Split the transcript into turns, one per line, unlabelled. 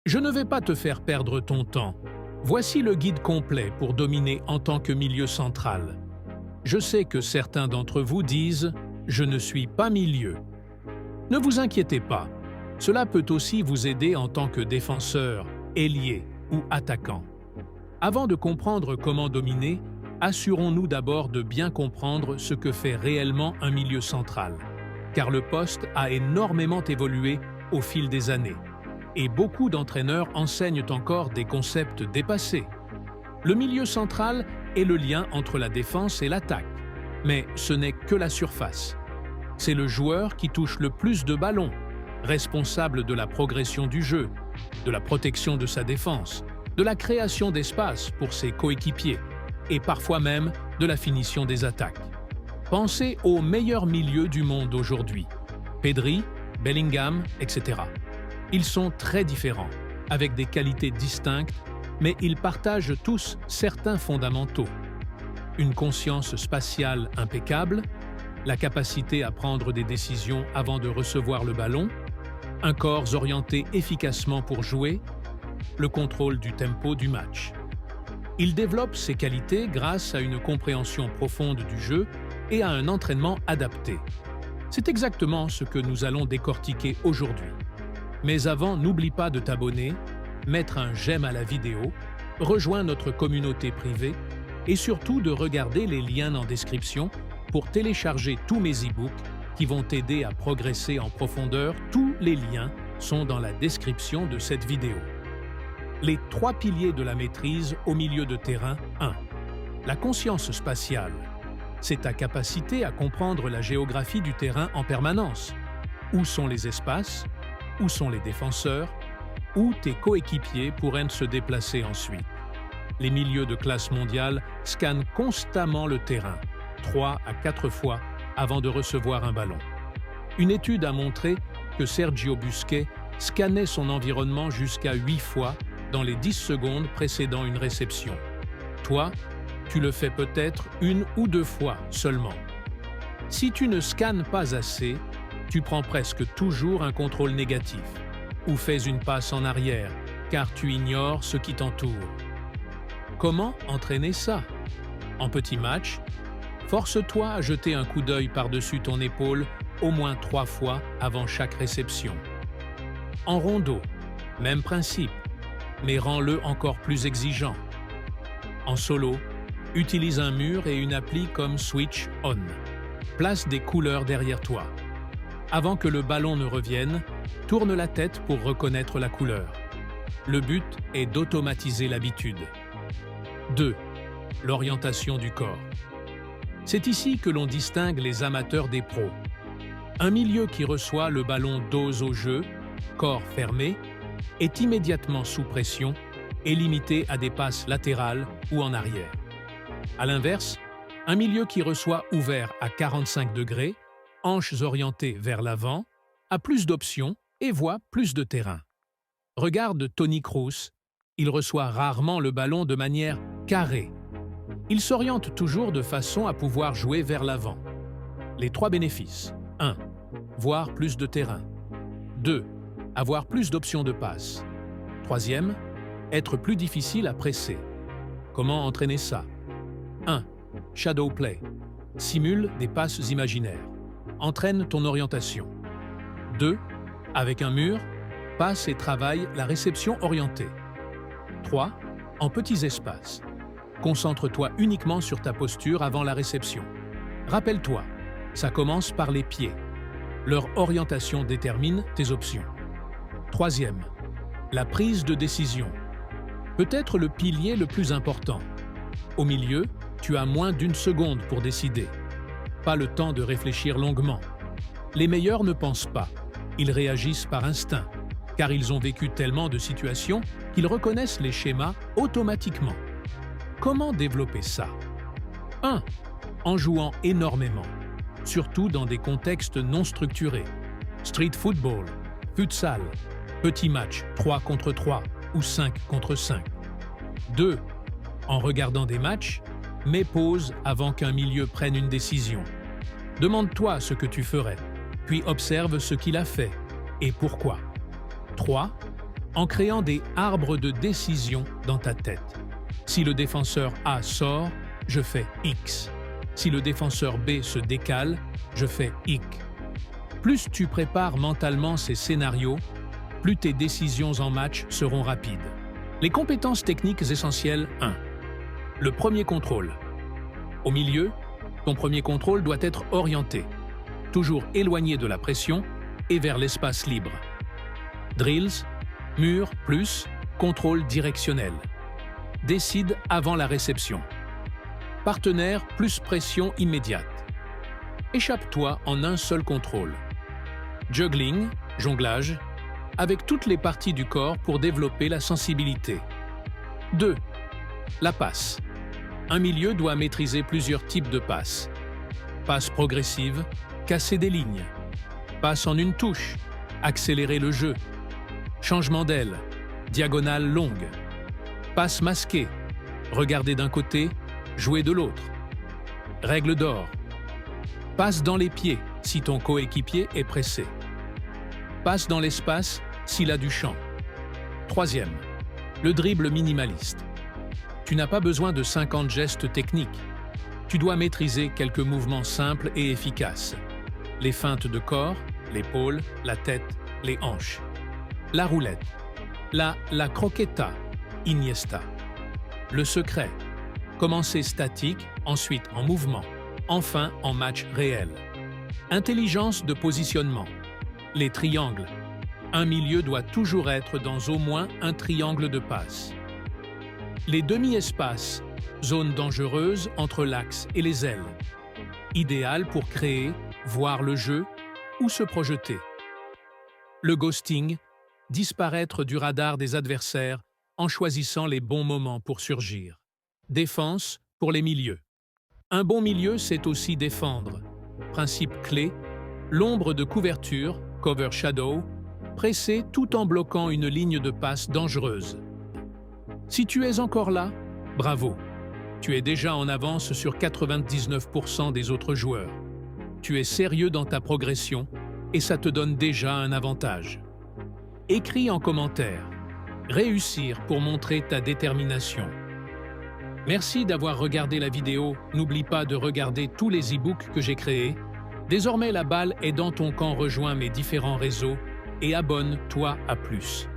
Je ne vais pas te faire perdre ton temps. Voici le guide complet pour dominer en tant que milieu central. Je sais que certains d'entre vous disent « Je ne suis pas milieu ». Ne vous inquiétez pas, cela peut aussi vous aider en tant que défenseur, ailier ou attaquant. Avant de comprendre comment dominer, assurons-nous d'abord de bien comprendre ce que fait réellement un milieu central, car le poste a énormément évolué au fil des années, et beaucoup d'entraîneurs enseignent encore des concepts dépassés. Le milieu central est le lien entre la défense et l'attaque, mais ce n'est que la surface. C'est le joueur qui touche le plus de ballons, responsable de la progression du jeu, de la protection de sa défense, de la création d'espace pour ses coéquipiers et parfois même de la finition des attaques. Pensez aux meilleurs milieux du monde aujourd'hui, Pedri, Bellingham, etc. Ils sont très différents, avec des qualités distinctes, mais ils partagent tous certains fondamentaux. Une conscience spatiale impeccable, la capacité à prendre des décisions avant de recevoir le ballon, un corps orienté efficacement pour jouer, le contrôle du tempo du match. Ils développent ces qualités grâce à une compréhension profonde du jeu et à un entraînement adapté. C'est exactement ce que nous allons décortiquer aujourd'hui. Mais avant, n'oublie pas de t'abonner, mettre un j'aime à la vidéo, rejoins notre communauté privée et surtout de regarder les liens en description pour télécharger tous mes e-books qui vont t'aider à progresser en profondeur. Tous les liens sont dans la description de cette vidéo. Les 3 piliers de la maîtrise au milieu de terrain. 1. La conscience spatiale. C'est ta capacité à comprendre la géographie du terrain en permanence. Où sont les espaces? Où sont les défenseurs? Où tes coéquipiers pourraient se déplacer ensuite? Les milieux de classe mondiale scannent constamment le terrain, 3 à 4 fois avant de recevoir un ballon. Une étude a montré que Sergio Busquets scannait son environnement jusqu'à 8 fois dans les 10 secondes précédant une réception. Toi, tu le fais peut-être 1 ou 2 fois seulement. Si tu ne scannes pas assez, tu prends presque toujours un contrôle négatif ou fais une passe en arrière car tu ignores ce qui t'entoure. Comment entraîner ça? En petit match, force-toi à jeter un coup d'œil par-dessus ton épaule au moins 3 fois avant chaque réception. En rondo, même principe, mais rends-le encore plus exigeant. En solo, utilise un mur et une appli comme Switch On. Place des couleurs derrière toi. Avant que le ballon ne revienne, tourne la tête pour reconnaître la couleur. Le but est d'automatiser l'habitude. 2. L'orientation du corps. C'est ici que l'on distingue les amateurs des pros. Un milieu qui reçoit le ballon dos au jeu, corps fermé, est immédiatement sous pression et limité à des passes latérales ou en arrière. À l'inverse, un milieu qui reçoit ouvert à 45 degrés, hanches orientées vers l'avant, a plus d'options et voit plus de terrain. Regarde Toni Kroos, il reçoit rarement le ballon de manière carrée. Il s'oriente toujours de façon à pouvoir jouer vers l'avant. Les 3 bénéfices. 1. Voir plus de terrain. 2. Avoir plus d'options de passe. 3e, être plus difficile à presser. Comment entraîner ça? 1. Shadow play. Simule des passes imaginaires. Entraîne ton orientation. 2. Avec un mur, passe et travaille la réception orientée. 3. En petits espaces. Concentre-toi uniquement sur ta posture avant la réception. Rappelle-toi, ça commence par les pieds. Leur orientation détermine tes options. 3e, la prise de décision. Peut-être le pilier le plus important. Au milieu, tu as moins d'1 seconde pour décider. Pas le temps de réfléchir longuement. Les meilleurs ne pensent pas. Ils réagissent par instinct, car ils ont vécu tellement de situations qu'ils reconnaissent les schémas automatiquement. Comment développer ça? 1. En jouant énormément, surtout dans des contextes non structurés. Street football, futsal, petit match 3 contre 3 ou 5 contre 5. 2. En regardant des matchs, mets pause avant qu'un milieu prenne une décision. Demande-toi ce que tu ferais, puis observe ce qu'il a fait et pourquoi. 3. en créant des arbres de décision dans ta tête. Si le défenseur A sort, je fais X. Si le défenseur B se décale, je fais Y. Plus tu prépares mentalement ces scénarios, plus tes décisions en match seront rapides. Les compétences techniques essentielles 1. Le premier contrôle. Au milieu, ton premier contrôle doit être orienté, toujours éloigné de la pression et vers l'espace libre. Drills, mur plus contrôle directionnel. Décide avant la réception. Partenaire plus pression immédiate. Échappe-toi en un seul contrôle. Juggling, jonglage, avec toutes les parties du corps pour développer la sensibilité. 2. La passe. Un milieu doit maîtriser plusieurs types de passes. Passe progressive, casser des lignes. Passe en une touche, accélérer le jeu. Changement d'aile, diagonale longue. Passe masquée, regarder d'un côté, jouer de l'autre. Règle d'or. Passe dans les pieds si ton coéquipier est pressé. Passe dans l'espace s'il a du champ. 3e. Le dribble minimaliste. Tu n'as pas besoin de 50 gestes techniques. Tu dois maîtriser quelques mouvements simples et efficaces. Les feintes de corps, l'épaule, la tête, les hanches. La roulette. La croqueta, Iniesta. Le secret. Commencer statique, ensuite en mouvement, enfin en match réel. Intelligence de positionnement. Les triangles. Un milieu doit toujours être dans au moins un triangle de passe. Les demi-espaces, zone dangereuse entre l'axe et les ailes. Idéal pour créer, voir le jeu ou se projeter. Le ghosting, disparaître du radar des adversaires en choisissant les bons moments pour surgir. Défense pour les milieux. Un bon milieu, c'est aussi défendre. Principe clé, l'ombre de couverture, cover shadow, presser tout en bloquant une ligne de passe dangereuse. Si tu es encore là, bravo. Tu es déjà en avance sur 99% des autres joueurs. Tu es sérieux dans ta progression et ça te donne déjà un avantage. Écris en commentaire « Réussir » pour montrer ta détermination. Merci d'avoir regardé la vidéo. N'oublie pas de regarder tous les e-books que j'ai créés. Désormais, la balle est dans ton camp. Rejoins mes différents réseaux et abonne-toi à plus.